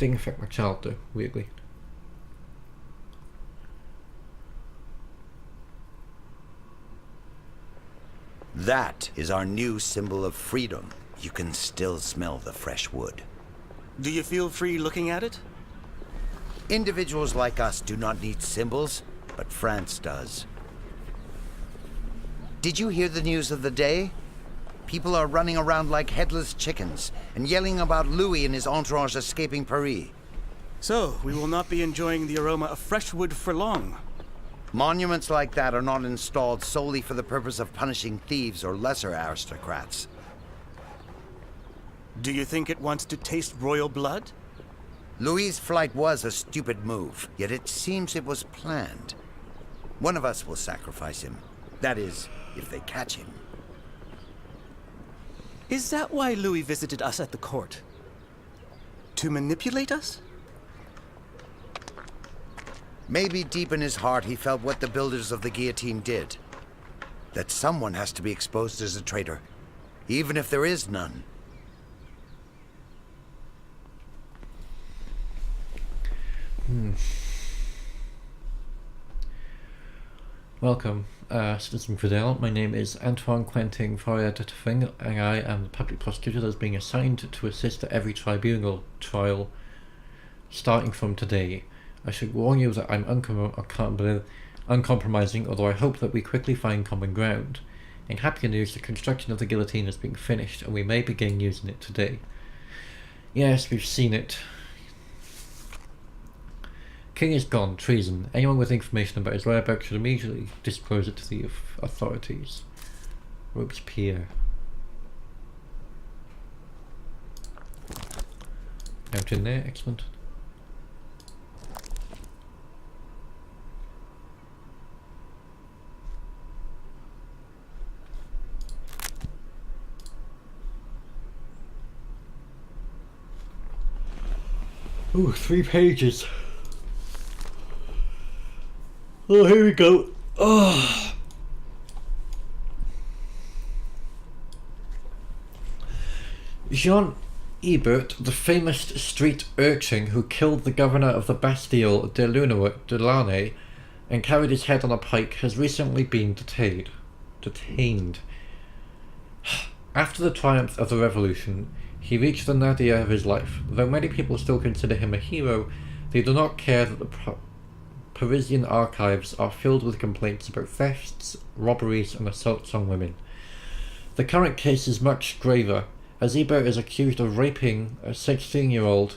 Didn't affect my child though, weirdly. That is our new symbol of freedom. You can still smell the fresh wood. Do you feel free looking at it? Individuals like us do not need symbols, but France does. Did you hear the news of the day? People are running around like headless chickens and yelling about Louis and his entourage escaping Paris. So, we will not be enjoying the aroma of fresh wood for long. Monuments like that are not installed solely for the purpose of punishing thieves or lesser aristocrats. Do you think it wants to taste royal blood? Louis's flight was a stupid move, yet it seems it was planned. One of us will sacrifice him. That is, if they catch him. Is that why Louis visited us at the court? To manipulate us? Maybe deep in his heart he felt what the builders of the guillotine did. That someone has to be exposed as a traitor, even if there is none. Welcome, Citizen Fidel. My name is Antoine Quentin Fourier de Teffing, and I am the public prosecutor that is being assigned to assist at every tribunal trial starting from today. I should warn you that I'm uncompromising, although I hope that we quickly find common ground. In happier news, the construction of the guillotine is being finished, and we may begin using it today. Yes, we've seen it. King is gone. Treason. Anyone with information about his whereabouts should immediately disclose it to the authorities. Robespierre. Out in there. Excellent. Ooh, 3 pages. Oh, here we go. Oh. Jean Hebert, the famous street urchin who killed the governor of the Bastille, Delaunay, and carried his head on a pike, has recently been detained. After the triumph of the revolution, he reached the nadir of his life. Though many people still consider him a hero, they do not care that the Parisian archives are filled with complaints about thefts, robberies, and assaults on women. The current case is much graver, as Hebert is accused of raping a 16-year-old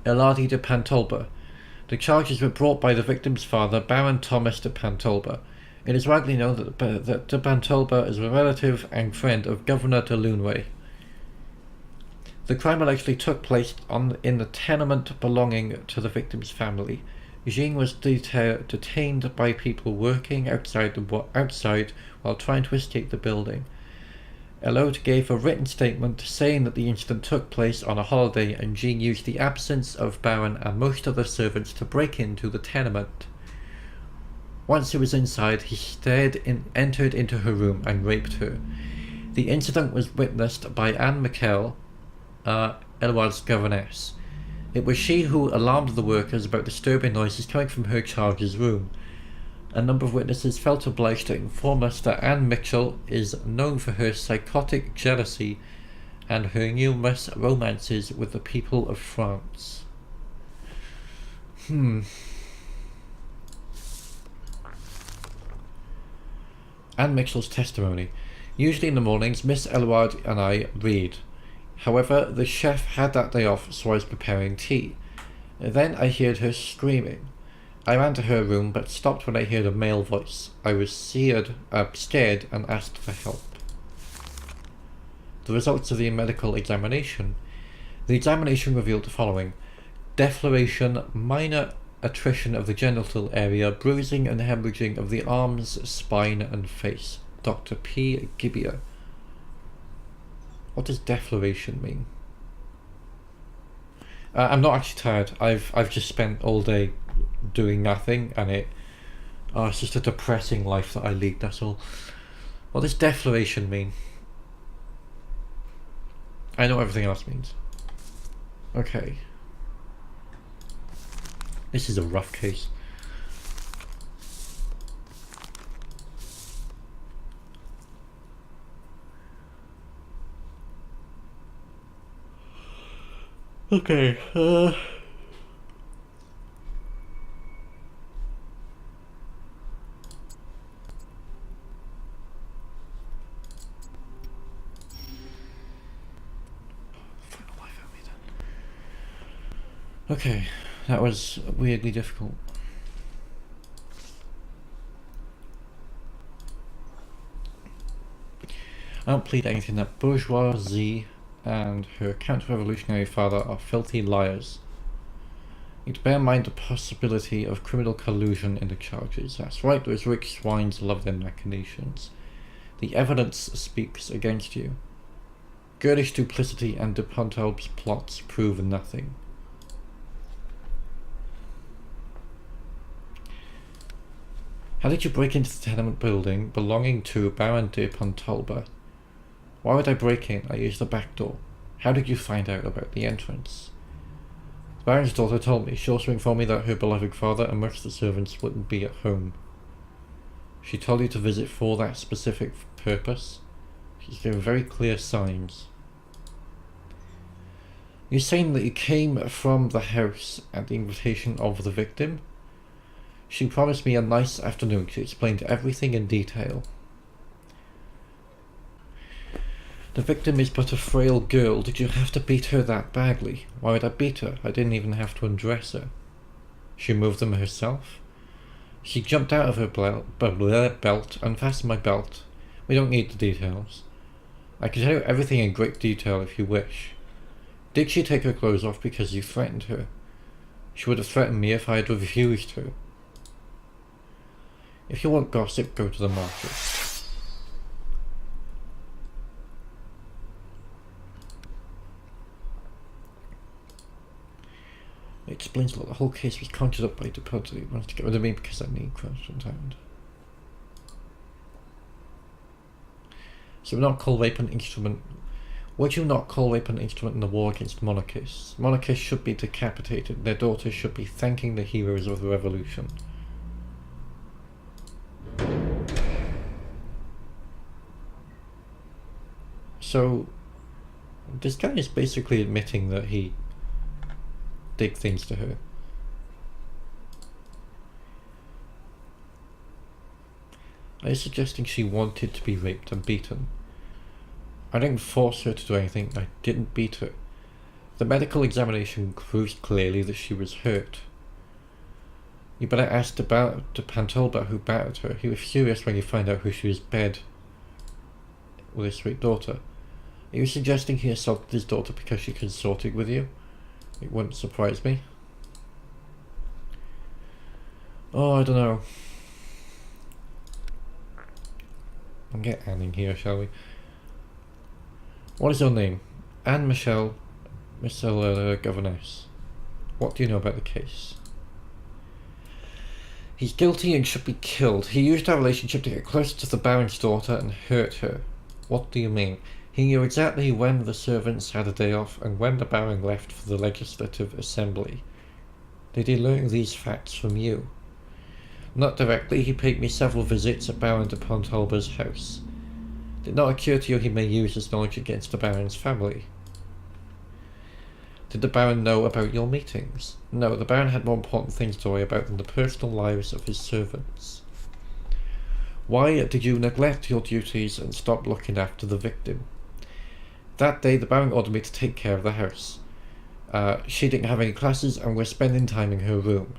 Elodie de Pantolba. The charges were brought by the victim's father, Baron Thomas de Pantolba. It is widely known that de Pantolba is a relative and friend of Governor de Launay. The crime allegedly took place in the tenement belonging to the victim's family. Jean was detained by people working outside while trying to escape the building. Elode gave a written statement saying that the incident took place on a holiday, and Jean used the absence of Baron and most of the servants to break into the tenement. Once he was inside, he entered into her room and raped her. The incident was witnessed by Anne Michel, Eloise's governess. It was she who alarmed the workers about disturbing noises coming from her charge's room. A number of witnesses felt obliged to inform us that Anne Mitchell is known for her psychotic jealousy and her numerous romances with the people of France. Anne Mitchell's testimony. Usually in the mornings, Miss Eloise and I read. However, the chef had that day off, so I was preparing tea. Then I heard her screaming. I ran to her room, but stopped when I heard a male voice. I was scared and asked for help. The results of the medical examination. The examination revealed the following: defloration, minor attrition of the genital area, bruising and hemorrhaging of the arms, spine and face. Dr. P. Gibbia. What does defloration mean? I'm not actually tired. I've just spent all day doing nothing, and it's just a depressing life that I lead, that's all. What does defloration mean? I know what everything else means. Okay. This is a rough case. Okay, okay, that was weirdly difficult. I don't plead anything that bourgeoisie and her counter-revolutionary father are filthy liars. You need to bear in mind the possibility of criminal collusion in the charges. That's right, those rich swines love their machinations. The evidence speaks against you. Girlish duplicity and de Pontelbe's plots prove nothing. How did you break into the tenement building belonging to Baron de Pontelbe? Why would I break in? I used the back door. How did you find out about the entrance? The Baron's daughter told me. She also informed me that her beloved father and most of the servants wouldn't be at home. She told you to visit for that specific purpose. She's given very clear signs. You're saying that you came from the house at the invitation of the victim? She promised me a nice afternoon. She explained everything in detail. The victim is but a frail girl. Did you have to beat her that badly? Why would I beat her? I didn't even have to undress her. She moved them herself. She jumped out of her belt, unfastened my belt. We don't need the details. I can tell you everything in great detail if you wish. Did she take her clothes off because you threatened her? She would have threatened me if I had refused her. If you want gossip, go to the market. It explains a lot. The whole case was conjured up by Deponte. He wants to get rid of me because I need Cranston's hand. So would not call rape an instrument. Would you not call rape an instrument in the war against monarchists? Monarchists should be decapitated. Their daughters should be thanking the heroes of the revolution. So this guy is basically admitting that he did things to her. Are you suggesting she wanted to be raped and beaten? I didn't force her to do anything. I didn't beat her. The medical examination proves clearly that she was hurt. You better ask de Pontelbe who battered her. He was furious when he found out who she was bed with his sweet daughter. Are you suggesting he assaulted his daughter because she consorted with you? It wouldn't surprise me. Oh, I don't know. I'll get Anne in here, shall we? What is your name? Anne Michelle, Governess. What do you know about the case? He's guilty and should be killed. He used our relationship to get closer to the Baron's daughter and hurt her. What do you mean? He knew exactly when the servants had a day off and when the Baron left for the Legislative Assembly. Did he learn these facts from you? Not directly. He paid me several visits at Baron de Pontelbe's house. Did not occur to you he may use his knowledge against the Baron's family? Did the Baron know about your meetings? No, the Baron had more important things to worry about than the personal lives of his servants. Why did you neglect your duties and stop looking after the victim? That day the Baron ordered me to take care of the house. She didn't have any classes and we're spending time in her room.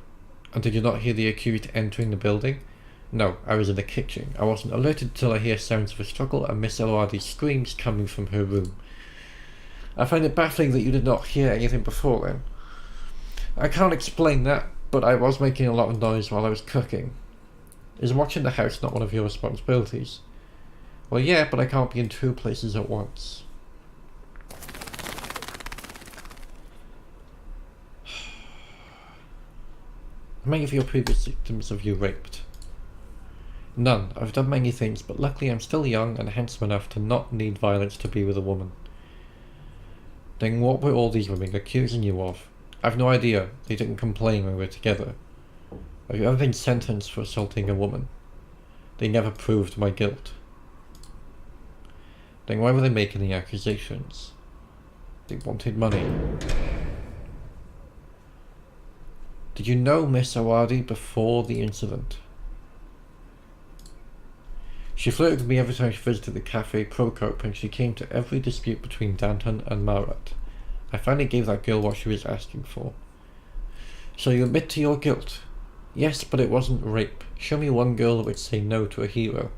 And did you not hear the accused entering the building? No, I was in the kitchen. I wasn't alerted till I hear sounds of a struggle and Miss Elordi's screams coming from her room. I find it baffling that you did not hear anything before then. I can't explain that, but I was making a lot of noise while I was cooking. Is watching the house not one of your responsibilities? Well, yeah, but I can't be in two places at once. How many of your previous victims have you raped? None. I've done many things, but luckily I'm still young and handsome enough to not need violence to be with a woman. Then what were all these women accusing you of? I've no idea. They didn't complain when we were together. Have you ever been sentenced for assaulting a woman? They never proved my guilt. Then why were they making the accusations? They wanted money. Did you know Miss Awadi before the incident? She flirted with me every time she visited the Cafe Procope, and she came to every dispute between Danton and Marat. I finally gave that girl what she was asking for. So you admit to your guilt? Yes, but it wasn't rape. Show me one girl that would say no to a hero.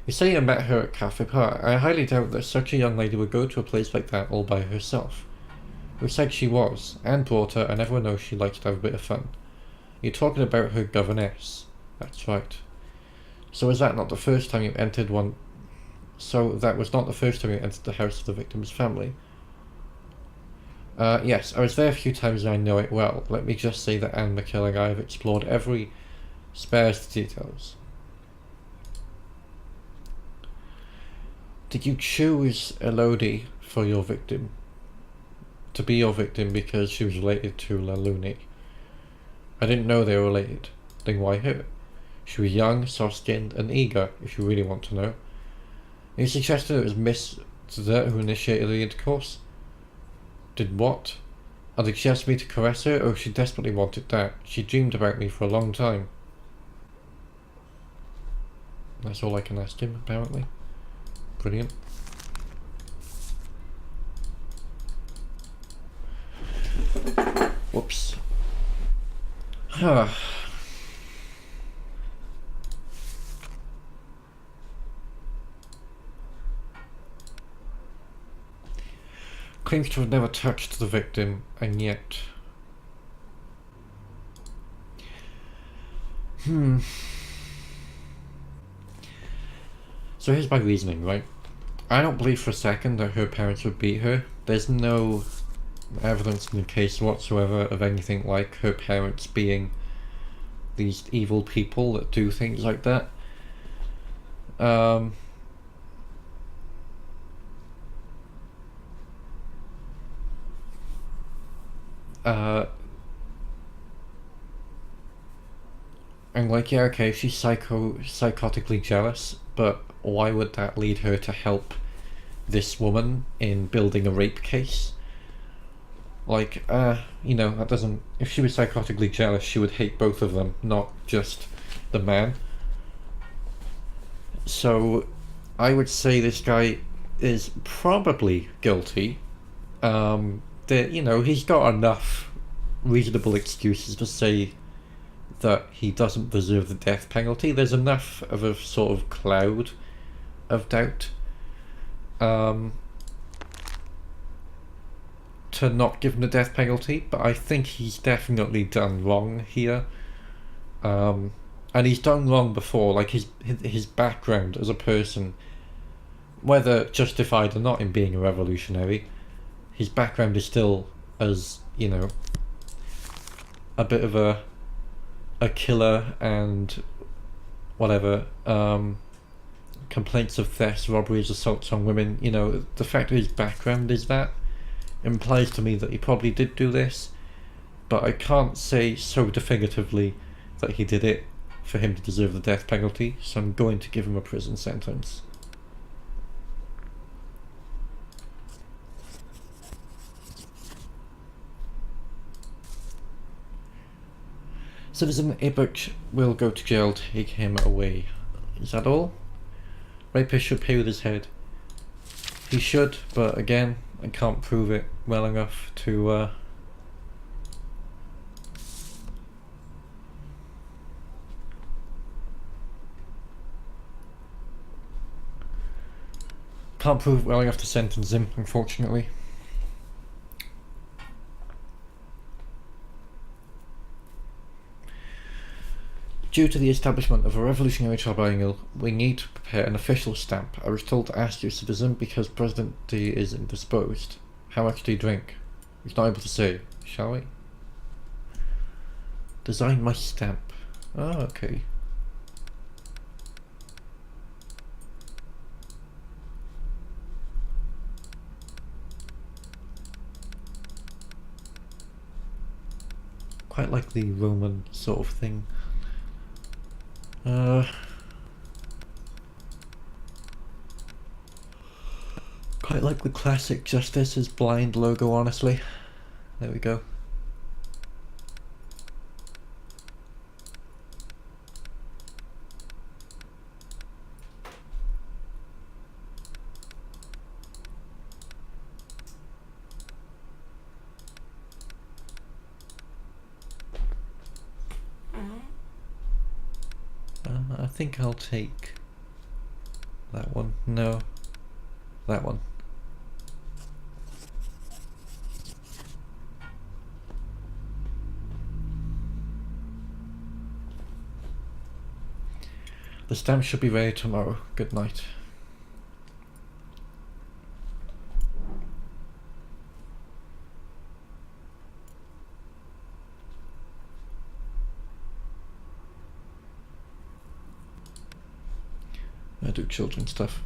You say you met her at Cafe Park. I highly doubt that such a young lady would go to a place like that all by herself. Who said she was? Anne brought her, and everyone knows she likes to have a bit of fun. You're talking about her governess. That's right. So was that not the first time you entered one... So that was not the first time you entered the house of the victim's family? Yes, I was there a few times and I know it well. Let me just say that Anne McKellar and I have explored every sparse details. Did you choose Elodie for your victim? To be your victim because she was related to Laluni? I didn't know they were related. Then why her? She was young, soft-skinned, and eager, if you really want to know. You suggested it was Miss Zert who initiated the intercourse? Did what? And did she ask me to caress her, or she desperately wanted that? She dreamed about me for a long time. That's all I can ask him, apparently. Brilliant. Whoops. Claims to have never touched the victim, and yet... So here's my reasoning, right? I don't believe for a second that her parents would beat her. There's no evidence in the case whatsoever of anything like her parents being these evil people that do things like that. And like, yeah, okay, she's psychotically jealous, but why would that lead her to help this woman in building a rape case? Like, you know, that doesn't... If she was psychotically jealous, she would hate both of them, not just the man. So, I would say this guy is probably guilty. That, you know, he's got enough reasonable excuses to say that he doesn't deserve the death penalty. There's enough of a sort of cloud of doubt to not give him the death penalty, but I think he's definitely done wrong here. And he's done wrong before, like his background as a person, whether justified or not in being a revolutionary, his background is still as, you know, a bit of a killer and whatever, complaints of thefts, robberies, assaults on women. You know, the fact that his background is that implies to me that he probably did do this, but I can't say so definitively that he did it for him to deserve the death penalty, so I'm going to give him a prison sentence. Citizen Ibuch will go to jail. Take him away. Is that all? Rapist should pay with his head. He should, but again, I can't prove it well enough to can't prove it well enough to sentence him, unfortunately. Due to the establishment of a revolutionary tribunal, we need to prepare an official stamp. I was told to ask you, citizen, because President D is indisposed. How much do you drink? He's not able to say. Shall we? Design my stamp. Oh, okay. Quite like the Roman sort of thing. Quite like the classic Justice is Blind logo, honestly. There we go. I think I'll take that one. No, that one. The stamp should be ready tomorrow. Good night. I do children's stuff.